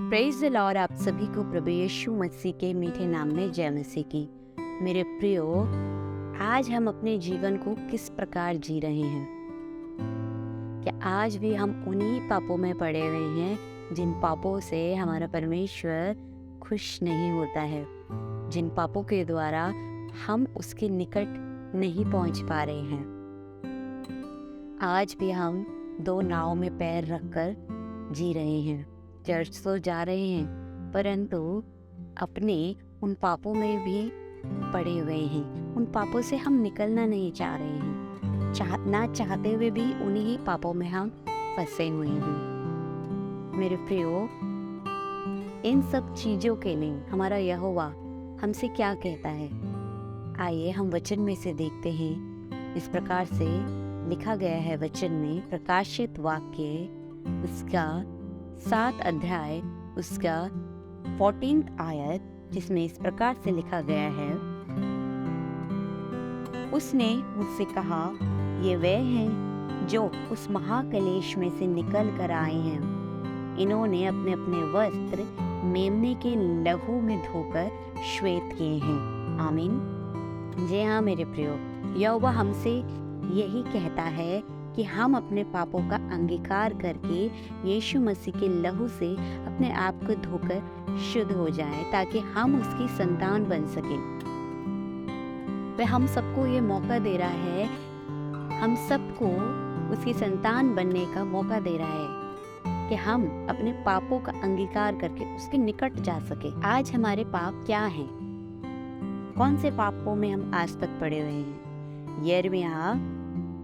Praise the Lord. आप सभी को प्रभु यीशु मसीह के मीठे नाम में जय मसीह की। मेरे प्रियो, आज हम अपने जीवन को किस प्रकार जी रहे हैं? क्या आज भी हम उन्हीं पापों में पड़े हुए हैं जिन पापों से हमारा परमेश्वर खुश नहीं होता है, जिन पापों के द्वारा हम उसके निकट नहीं पहुंच पा रहे हैं? आज भी हम दो नाव में पैर रखकर जी रहे हैं। चर्च तो जा रहे हैं, परंतु अपने उन पापों में भी पड़े हुए हैं। उन पापों से हम निकलना नहीं चाह रहे हैं। ना चाहते हुए भी उन्हीं पापों में हम फंसे हुए हैं। मेरे प्रियो, इन सब चीजों के लिए हमारा यहोवा हमसे क्या कहता है? आइए हम वचन में से देखते हैं। इस प्रकार से लिखा गया है वचन में, प्रकाशित वाक्य उसका 7 अध्याय उसका 14 आयत, जिसमें इस प्रकार से लिखा गया है, उसने मुझसे कहा, ये वे हैं जो उस महाकलेश में से निकल कर आए हैं। इन्होंने अपने अपने वस्त्र मेमने के लहू में धोकर श्वेत किए हैं। आमीन। जी हाँ मेरे प्रियो, यहोवा हमसे यही कहता है कि हम अपने पापों का अंगीकार करके यीशु मसीह के लहू से अपने आप को धोकर शुद्ध हो जाएं, ताकि हम उसकी संतान बन सकें। वह हम सबको ये मौका दे रहा है, हम सबको उसकी संतान बनने का मौका दे रहा है कि हम अपने पापों का अंगीकार करके उसके निकट जा सके। आज हमारे पाप क्या हैं? कौन से पापों में हम आज तक पड़े हुए हैं? यिर्मयाह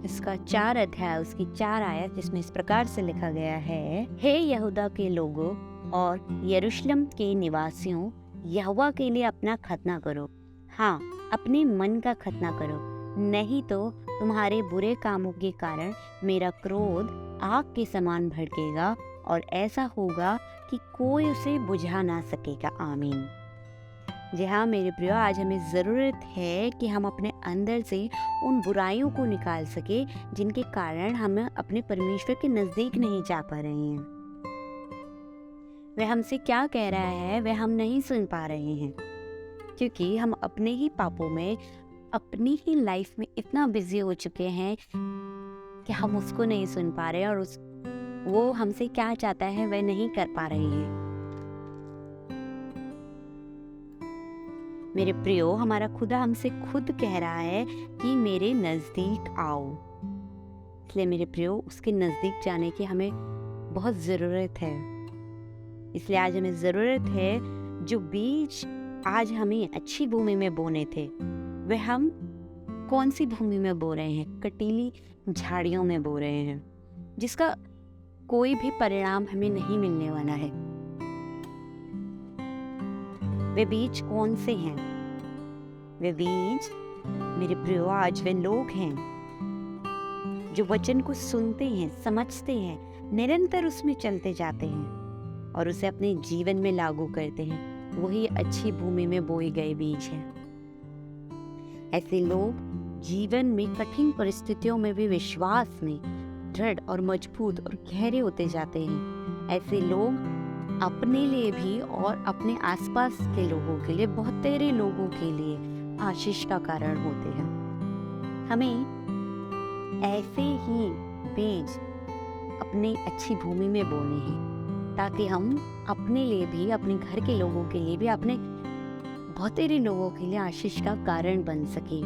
इसका 4 अध्याय उसकी 4 आयत, जिसमें इस प्रकार से लिखा गया है, हे यहूदा के लोगों और यरूशलेम के निवासियों, यहोवा के लिए अपना खतना करो। हाँ, अपने मन का खतना करो, नहीं तो तुम्हारे बुरे कामों के कारण मेरा क्रोध आग के समान भड़केगा और ऐसा होगा कि कोई उसे बुझा ना सकेगा। आमीन। जी हाँ मेरे प्रियो, आज हमें ज़रूरत है कि हम अपने अंदर से उन बुराइयों को निकाल सके जिनके कारण हम अपने परमेश्वर के नज़दीक नहीं जा पा रहे हैं। वह हमसे क्या कह रहा है वह हम नहीं सुन पा रहे हैं, क्योंकि हम अपने ही पापों में, अपनी ही लाइफ में इतना बिजी हो चुके हैं कि हम उसको नहीं सुन पा रहे हैं, और वो हमसे क्या चाहता है वह नहीं कर पा रहे हैं। मेरे प्रियो, हमारा खुदा हमसे खुद कह रहा है कि मेरे नज़दीक आओ। इसलिए मेरे प्रियो, उसके नज़दीक जाने की हमें बहुत ज़रूरत है। इसलिए आज हमें ज़रूरत है, जो बीज आज हमें अच्छी भूमि में बोने थे, वह हम कौन सी भूमि में बो रहे हैं? कटीली झाड़ियों में बो रहे हैं, जिसका कोई भी परिणाम हमें नहीं मिलने वाला है। वे बीज कौन से हैं? वे बीज मेरे प्रियो आज वे लोग हैं जो वचन को सुनते हैं, समझते हैं, निरंतर उसमें चलते जाते हैं और उसे अपने जीवन में लागू करते हैं। वही अच्छी भूमि में बोए गए बीज हैं। ऐसे लोग जीवन में कठिन परिस्थितियों में भी विश्वास में दृढ़ और मजबूत और गहरे होते जाते हैं। ऐसे लोग अपने लिए भी और अपने आसपास के लोगों के लिए, बहुत तेरे लोगों के लिए आशीष का कारण होते हैं। हमें ऐसे ही बीज अपनी अच्छी भूमि में बोने हैं, ताकि हम अपने लिए भी, अपने घर के लोगों के लिए भी, अपने बहुत तेरे लोगों के लिए आशीष का कारण बन सके।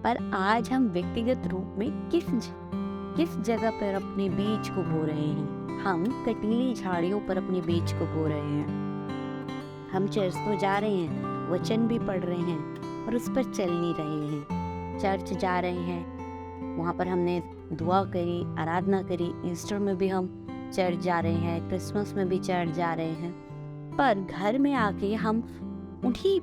पर आज हम व्यक्तिगत रूप में किस जगह पर अपने बीज को बो रहे हैं? हम कटीली झाड़ियों पर अपने बीज को बो रहे हैं। हम चर्च तो जा रहे हैं, वचन भी पढ़ रहे हैं, और उस पर चल नहीं रहे हैं। चर्च जा रहे हैं, वहाँ पर हमने दुआ करी, आराधना करी, ईस्टर में भी हम चर्च जा रहे हैं, क्रिसमस में भी चर्च जा रहे हैं, पर घर में आके हम उन्हीं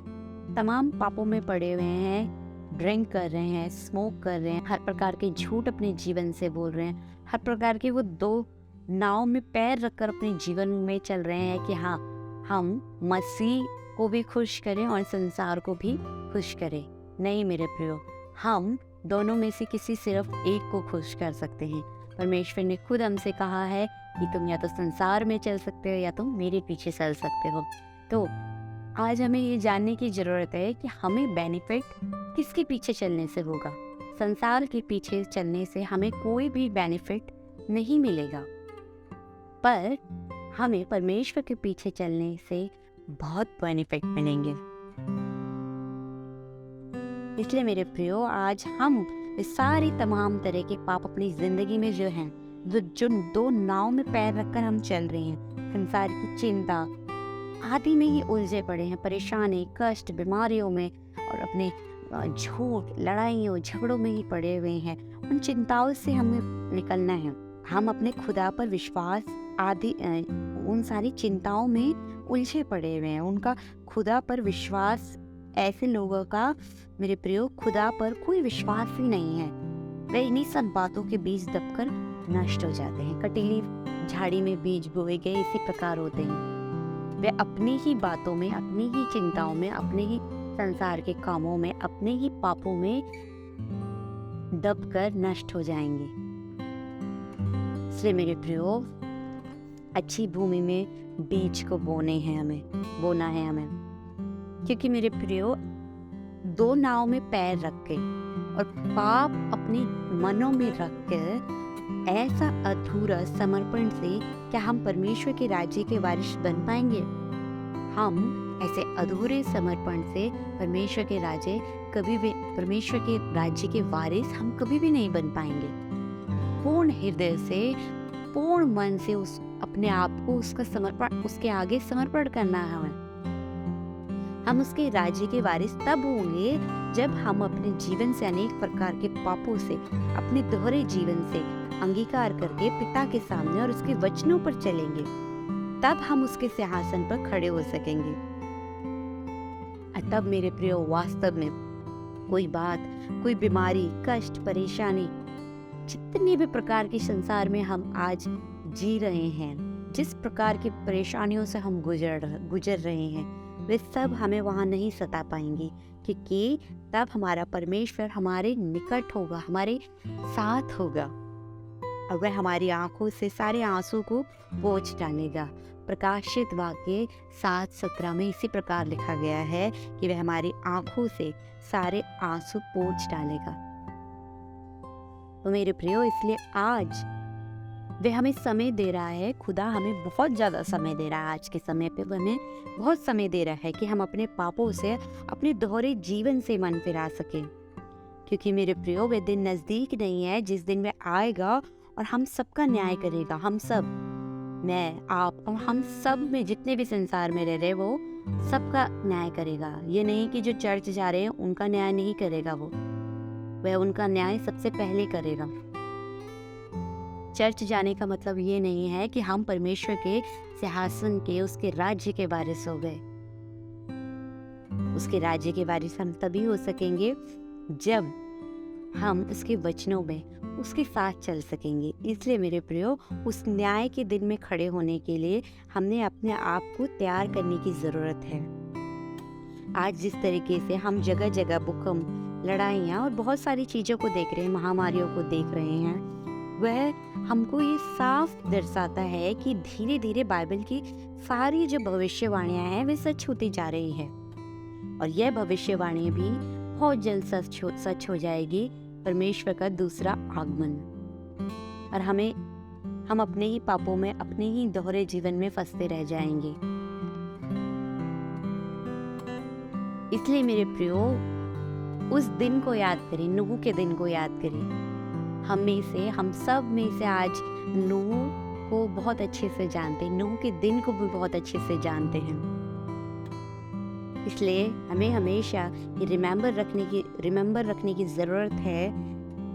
तमाम पापों में पड़े हुए हैं। ड्रिंक कर रहे हैं, स्मोक कर रहे हैं, हर प्रकार के झूठ अपने जीवन से बोल रहे हैं, हर प्रकार के वो दो नाव में पैर रखकर अपने जीवन में चल रहे हैं कि हाँ, हम मसीह को भी खुश करें और संसार को भी खुश करें। नहीं मेरे प्रियो, हम दोनों में से किसी सिर्फ एक को खुश कर सकते हैं। परमेश्वर ने खुद हमसे कहा है कि तुम या तो संसार में चल सकते हो या तुम मेरे पीछे चल सकते हो। तो आज हमें ये जानने की ज़रूरत है कि हमें बेनिफिट किसके पीछे चलने से होगा। संसार के पीछे चलने से हमें कोई भी बेनिफिट नहीं मिलेगा, पर हमें परमेश्वर के पीछे चलने से बहुत बेनिफिट मिलेंगे। इसलिए मेरे प्रियो, आज हम इस सारी तमाम तरह के पाप अपनी जिंदगी में जो हैं, जो दो नाव में पैर रखकर हम चल रहे हैं, संसार की चिंता आदि में ही उलझे पड़े हैं, परेशानी, कष्ट, बीमारियों में और अपने झूठ, लड़ाइयों, झगड़ों में ही पड़े हुए हैं। उन चिंताओं से हमें निकलना है। हम अपने खुदा पर विश्वास आदि उन सारी चिंताओं में उलझे पड़े हुए हैं। उनका खुदा पर विश्वास, ऐसे लोगों का मेरे प्रियो खुदा पर कोई विश्वास ही नहीं है। वे इन्हीं सब बातों के बीज दबकर नष्ट हो जाते हैं। कटीली झाड़ी में बीज बोए गए इसी प्रकार होते हैं। वे अपनी ही बातों में, अपनी ही चिंताओं में, अपने ही संसार के कामों में, अपने ही पापों में दबकर नष्ट हो जाएंगे। इसलिए मेरे प्रियो, अच्छी भूमि में बीज को बोना है हमें, क्योंकि मेरे प्रियो, दो नाव में पैर रख के और पाप अपने मनों में रख कर ऐसा अधूरा समर्पण से क्या हम परमेश्वर के राज्य के वारिस बन पाएंगे? हम ऐसे अधूरे समर्पण से परमेश्वर के राज्य के वारिस हम कभी भी नहीं बन पाएंगे। पूर्ण हृदय से, पूर्ण मन से अपने आप को उसके आगे समर्पण करना है हमें। हम उसके राज्य के वारिस तब होंगे जब हम अपने जीवन से अनेक प्रकार के पापों से, अपने दोहरे जीवन से अंगीकार करके पिता के सामने और उसके वचनों पर चलेंगे। तब हम उसके सिंहासन पर खड़े हो सकेंगे। तब मेरे प्रियो, वास्तव में कोई बात, कोई बीमारी, कष्ट, परेशानी, जितनी भी प्रकार की संसार में हम आज जी रहे हैं, जिस प्रकार की परेशानियों से हम गुजर रहे हैं, वे सब हमें वहाँ नहीं सता पाएंगी, क्योंकि तब हमारा परमेश्वर हमारे निकट होगा, हमारे साथ होगा और वह हमारी आंखों से सारे आंसू को पोंछ डालेगा। प्रकाशित वाक्य 7:17 में इसी प्रकार लिखा गया है कि वह हमारी आंखों से सारे आंसू पोंछ डालेगा। तो मेरे प्रियो, इसलिए आज वह हमें समय दे रहा है। खुदा हमें बहुत ज़्यादा समय दे रहा है। आज के समय पे हमें बहुत समय दे रहा है कि हम अपने पापों से, अपने दोहरे जीवन से मन फिरा सकें, क्योंकि मेरे प्रियो, वह दिन नज़दीक नहीं है जिस दिन वह आएगा और हम सबका न्याय करेगा। हम सब, मैं, आप और हम सब में जितने भी संसार में रह रहे, वो सबका न्याय करेगा। ये नहीं कि जो चर्च जा रहे हैं उनका न्याय नहीं करेगा, वह उनका न्याय सबसे पहले करेगा। चर्च जाने का मतलब ये नहीं है कि हम परमेश्वर के सिंहासन के, उसके राज्य के वारिस हो गए। उसके राज्य के वारिस हम तभी हो सकेंगे जब हम उसके वचनों में उसके साथ चल सकेंगे। इसलिए मेरे प्रियो, उस न्याय के दिन में खड़े होने के लिए हमने अपने आप को तैयार करने की ज़रूरत है। आज जिस तरीके से हम जगह जगह भूकंप, लड़ाइयाँ और बहुत सारी चीज़ों को देख रहे हैं, महामारियों को देख रहे हैं, वह हमको ये साफ दर्शाता है कि धीरे धीरे बाइबल की सारी जो भविष्यवाणियाँ हैं वे सच होती जा रही है। और यह भविष्यवाणी भी बहुत जल्द सच हो जाएगी, परमेश्वर का दूसरा आगमन। और हम अपने ही पापों में, अपने ही दोहरे जीवन में फंसते रह जाएंगे। इसलिए मेरे प्रियो, उस दिन को याद करें, नूह के दिन को याद करें। हम सब में से आज नूह को बहुत अच्छे से जानते हैं, नूह के दिन को भी बहुत अच्छे से जानते हैं। इसलिए हमें हमेशा ये रिमेंबर रखने की ज़रूरत है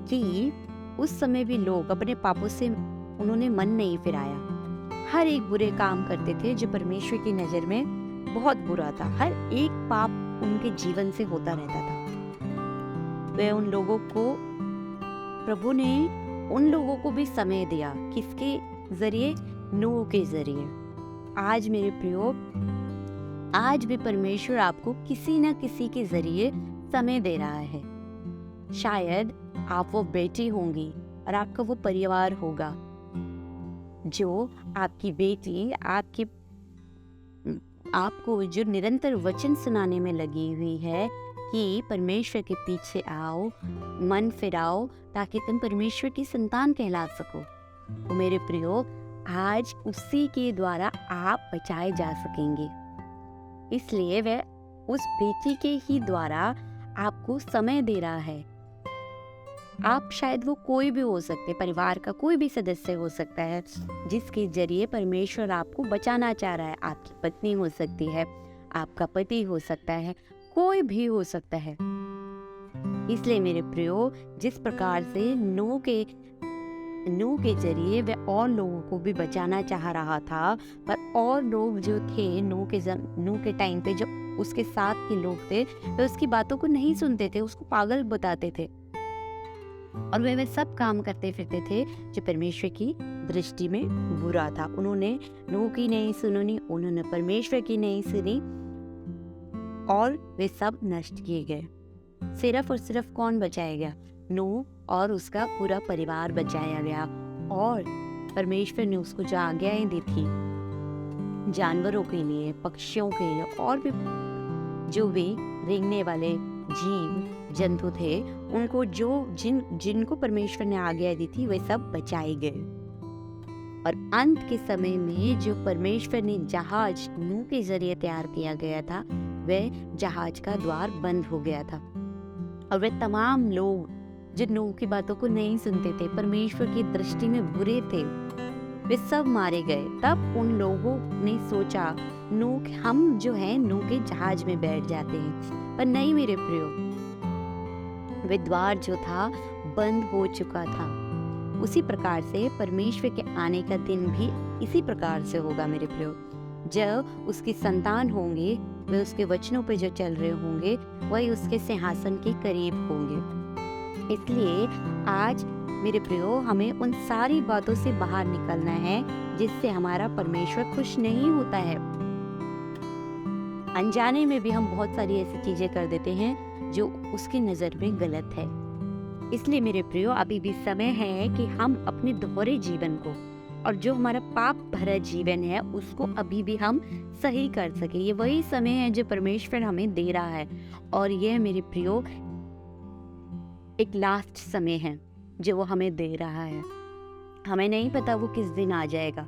कि उस समय भी लोग अपने पापों से उन्होंने मन नहीं फिराया। हर एक बुरे काम करते थे जो परमेश्वर की नज़र में बहुत बुरा था। हर एक पाप उनके जीवन से होता रहता था। वे उन लोगों को, प्रभु ने उन लोगों को भी समय दिया। किसके जरिए? नूह के जरिए। आज मेरे प्रियो, आज भी परमेश्वर आपको किसी न किसी के जरिए समय दे रहा है। शायद आप वो बेटी होंगी और आपका वो परिवार होगा। जो आपकी बेटी आपको जो निरंतर वचन सुनाने में लगी हुई है कि परमेश्वर के पीछे आओ, मन फिराओ, ताकि तुम परमेश्वर की संतान कहला सको। तो मेरे प्रियो, आज उसी के द्वारा आप बचाए जा सकेंगे। इसलिए वह उस बेटी के ही द्वारा आपको समय दे रहा है। आप शायद वो कोई भी हो सकते, परिवार का कोई भी सदस्य हो सकता है जिसके जरिए परमेश्वर आपको बचाना चाह रहा है। आपकी पत्नी हो सकती है, आपका पति हो सकता है, कोई भी हो सकता है। इसलिए मेरे प्रियो, जिस प्रकार से नूह के जरिए वह और लोगों को भी बचाना चाह रहा था, पर और लोग जो थे नूह के टाइम पे जो उसके साथ के लोग थे, वे उसकी बातों को नहीं सुनते थे, उसको पागल बताते थे और वे सब काम करते फिरते थे जो परमेश्वर की दृष्टि में बुरा था। उन्होंने नूह की नहीं सुनी, उन्होंने परमेश्वर की नहीं सुनी और वे सब नष्ट किए गए। सिर्फ और सिर्फ कौन बचाया गया? नूह और उसका पूरा परिवार बचाया गया। और परमेश्वर ने उसको जो आज्ञाएं दी थी जानवरों के लिए, पक्षियों के लिए और भी जो भी रेंगने वाले जीव जंतु थे, उनको जिनको परमेश्वर ने आज्ञा दी थी वे सब बचाए गए। और अंत के समय में जो परमेश्वर ने जहाज नूह के जरिए तैयार किया गया था, वह जहाज का द्वार बंद हो गया था और वे तमाम लोग जो नूह की बातों को नहीं सुनते थे, परमेश्वर की दृष्टि में बुरे थे, वे सब मारे गए। तब उन लोगों ने सोचा हम जो है नूह के जहाज में बैठ जाते हैं, पर नहीं मेरे प्रियो, वे द्वार जो था बंद हो चुका था। उसी प्रकार से परमेश्वर के आने का दिन भी इसी प्रकार से होगा मेरे प्रियो। जब उसकी संतान होंगे, वे उसके वचनों पे जो चल रहे होंगे, वही उसके सिंहासन के करीब होंगे। इसलिए आज मेरे प्रियो, हमें उन सारी बातों से बाहर निकलना है जिससे हमारा परमेश्वर खुश नहीं होता है। अनजाने में भी हम बहुत सारी ऐसी चीजें कर देते हैं जो उसकी नजर में गलत है। इसलिए मेरे प्रियो, अभी भी समय है कि हम अपने दोहरे जीवन को और जो हमारा पाप भरा जीवन है उसको अभी भी हम सही कर सके। ये वही समय है जो परमेश्वर हमें दे रहा है और यह मेरे प्रियो एक लास्ट समय है जो वो हमें दे रहा है। हमें नहीं पता वो किस दिन आ जाएगा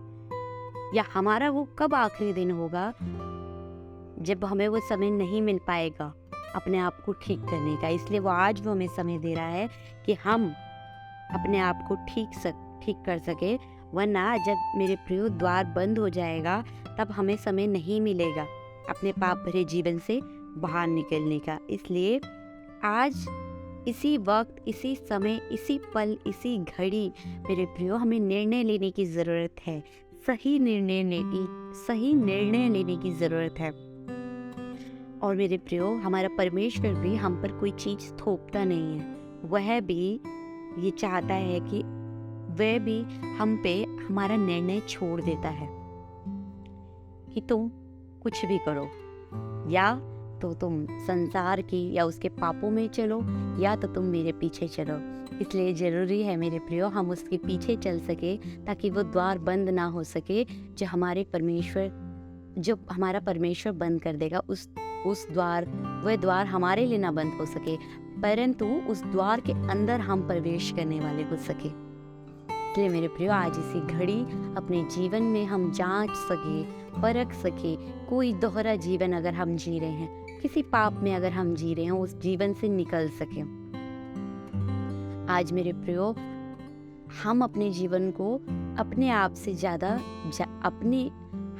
या हमारा वो कब आखिरी दिन होगा जब हमें वो समय नहीं मिल पाएगा अपने आप को ठीक करने का। इसलिए वो आज वो हमें समय दे रहा है कि हम अपने आप को ठीक कर सके, वरना जब मेरे प्रियो द्वार बंद हो जाएगा तब हमें समय नहीं मिलेगा अपने पाप भरे जीवन से बाहर निकलने का। इसलिए आज इसी वक्त, इसी समय, इसी पल, इसी घड़ी मेरे प्रियो हमें निर्णय लेने की ज़रूरत है। सही निर्णय लेने की ज़रूरत है। और मेरे प्रियो, हमारा परमेश्वर भी हम पर कोई चीज़ थोपता नहीं है। वह भी ये चाहता है कि वह भी हम पे हमारा निर्णय छोड़ देता है कि तुम कुछ भी करो, या तो तुम संसार की या उसके पापों में चलो, या तो तुम मेरे पीछे चलो। इसलिए ज़रूरी है मेरे प्रियो हम उसके पीछे चल सके ताकि वो द्वार बंद ना हो सके जो हमारा परमेश्वर बंद कर देगा। वह द्वार हमारे लिए ना बंद हो सके, परंतु उस द्वार के अंदर हम प्रवेश करने वाले हो सके। इसलिए मेरे प्रियो, आज इसी घड़ी अपने जीवन में हम जांच सके, परख सके, कोई दोहरा जीवन अगर हम जी रहे हैं, किसी पाप में अगर हम जी रहे हैं, उस जीवन से निकल सके। आज मेरे प्रियो, हम अपने जीवन को अपने आप से ज़्यादा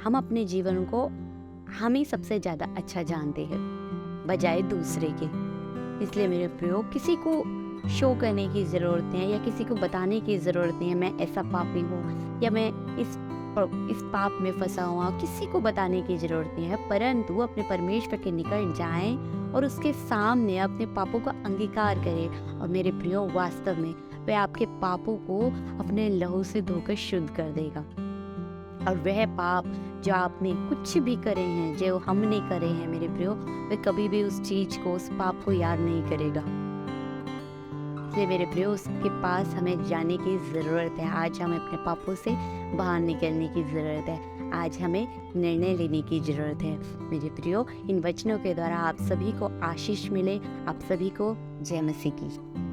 हम अपने जीवन को हम ही सबसे ज़्यादा अच्छा जानते हैं बजाय दूसरे के। इसलिए मेरे प्रियो, किसी को शो करने की ज़रूरत नहीं है या किसी को बताने की ज़रूरत नहीं है मैं ऐसा पापी हूँ या मैं इस पाप में फंसा हुआ, किसी को बताने की ज़रूरत नहीं है। परंतु अपने परमेश्वर के निकट जाएं और उसके सामने अपने पापों का अंगीकार करें। और मेरे प्रियो, वास्तव में वह आपके पापों को अपने लहू से धोकर शुद्ध कर देगा। और वह पाप जो आपने कुछ भी करे हैं, जो हमने करे हैं मेरे प्रियो, वह कभी भी उस चीज़ को, उस पाप को याद नहीं करेगा। इसलिए मेरे प्रियो उसके पास हमें जाने की ज़रूरत है। आज हमें अपने पापों से बाहर निकलने की ज़रूरत है। आज हमें निर्णय लेने की ज़रूरत है। मेरे प्रियो, इन वचनों के द्वारा आप सभी को आशीष मिले। आप सभी को जय मसीह की।